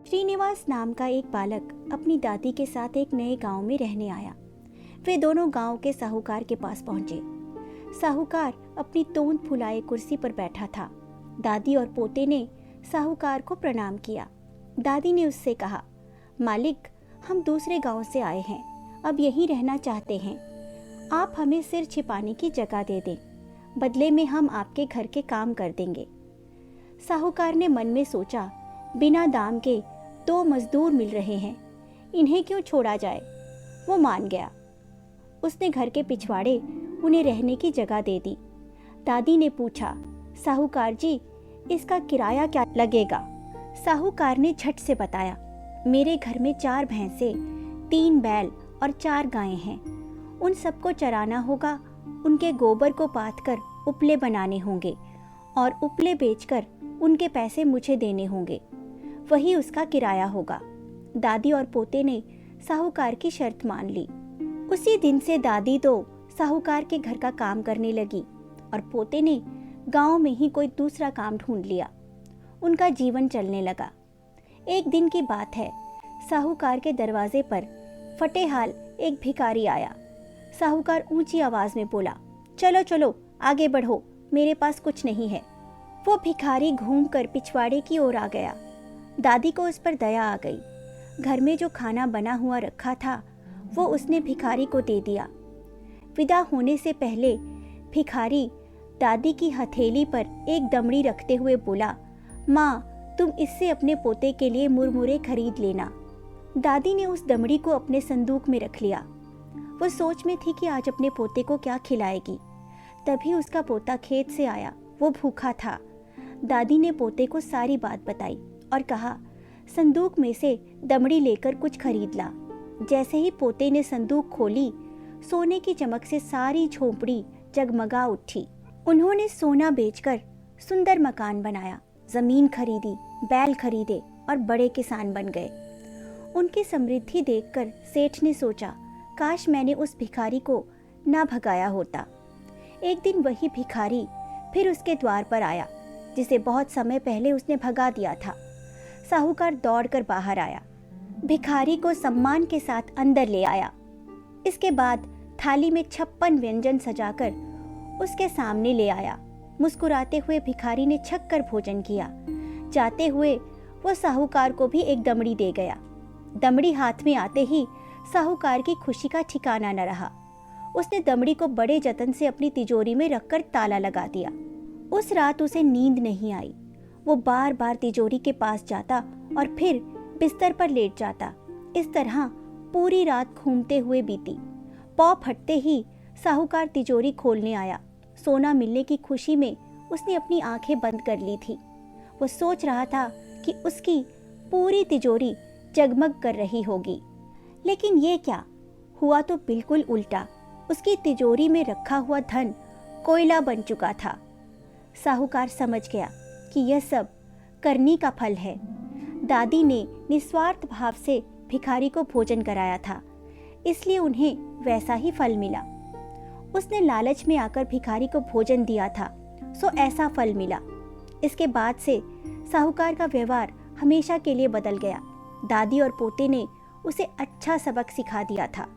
श्रीनिवास नाम का एक बालक अपनी दादी के साथ एक नए गांव में रहने आया। वे दोनों गांव के साहूकार के पास पहुंचे। साहूकार अपनी तोंद फुलाए कुर्सी पर बैठा था। दादी और पोते ने साहूकार को प्रणाम किया। दादी ने उससे कहा, मालिक, हम दूसरे गांव से आए हैं, अब यहीं रहना चाहते हैं। आप हमें सिर छिपाने की जगह दे दें, बदले में हम आपके घर के काम कर देंगे। साहूकार ने मन में सोचा, बिना दाम के 2 मजदूर मिल रहे हैं, इन्हें क्यों छोड़ा जाए। वो मान गया। उसने घर के पिछवाड़े उन्हें रहने की जगह दे दी। दादी ने पूछा, साहूकार जी, इसका किराया क्या लगेगा। साहूकार ने झट से बताया, मेरे घर में 4 भैंसे, 3 बैल और 4 गायें हैं। उन सबको चराना होगा, उनके गोबर को पाथकर उपले बनाने होंगे और उपले बेचकर उनके पैसे मुझे देने होंगे, वही उसका किराया होगा। दादी और पोते ने साहूकार की शर्त मान ली। उसी दिन से दादी तो साहूकार के घर का काम करने लगी और पोते ने गांव में ही कोई दूसरा काम ढूंढ लिया। उनका जीवन चलने लगा। एक दिन की बात है, साहूकार के दरवाजे पर फटे हाल एक भिखारी आया। साहूकार ऊंची आवाज में बोला, चलो चलो आगे बढ़ो, मेरे पास कुछ नहीं है। वो भिखारी घूमकर पिछवाड़े की ओर आ गया। दादी को उस पर दया आ गई। घर में जो खाना बना हुआ रखा था वो उसने भिखारी को दे दिया। विदा होने से पहले भिखारी दादी की हथेली पर एक दमड़ी रखते हुए बोला, माँ, तुम इससे अपने पोते के लिए मुरमुरे खरीद लेना। दादी ने उस दमड़ी को अपने संदूक में रख लिया। वो सोच में थी कि आज अपने पोते को क्या खिलाएगी। तभी उसका पोता खेत से आया। वो भूखा था। दादी ने पोते को सारी बात बताई और कहा, संदूक में से दमड़ी लेकर कुछ खरीद ला। जैसे ही पोते ने संदूक खोली, सोने की चमक से सारी झोंपड़ी जगमगा उठी। उन्होंने सोना बेचकर सुंदर मकान बनाया, जमीन खरीदी, बैल खरीदे और बड़े किसान बन गए। उनकी समृद्धि देखकर सेठ ने सोचा, काश मैंने उस भिखारी को ना भगाया होता। एक दिन वही भिखारी फिर उसके द्वार पर आया, जिसे बहुत समय पहले उसने भगा दिया था। साहूकार दौड़कर बाहर आया, भिखारी को सम्मान के साथ अंदर ले आया। इसके बाद थाली में 56 व्यंजन सजाकर उसके सामने ले आया। मुस्कुराते हुए भिखारी ने छक कर भोजन किया। जाते हुए वो साहूकार को भी एक दमड़ी दे गया। दमड़ी हाथ में आते ही साहूकार की खुशी का ठिकाना न रहा। उसने दमड़ी को बड़े जतन से अपनी तिजोरी में रखकर ताला लगा दिया। उस रात उसे नींद नहीं आई। वो बार बार तिजोरी के पास जाता और फिर बिस्तर पर लेट जाता। इस तरह पूरी रात घूमते हुए बीती। पौ फटते ही साहूकार तिजोरी खोलने आया। सोना मिलने की खुशी में उसने अपनी आंखें बंद कर ली थी। वो सोच रहा था कि उसकी पूरी तिजोरी जगमग कर रही होगी, लेकिन ये क्या हुआ तो बिल्कुल उल्टा। उसकी तिजोरी में रखा हुआ धन कोयला बन चुका था। साहूकार समझ गया कि यह सब करनी का फल है। दादी ने निस्वार्थ भाव से भिखारी को भोजन कराया था, इसलिए उन्हें वैसा ही फल मिला। उसने लालच में आकर भिखारी को भोजन दिया था, सो ऐसा फल मिला। इसके बाद से साहूकार का व्यवहार हमेशा के लिए बदल गया। दादी और पोते ने उसे अच्छा सबक सिखा दिया था।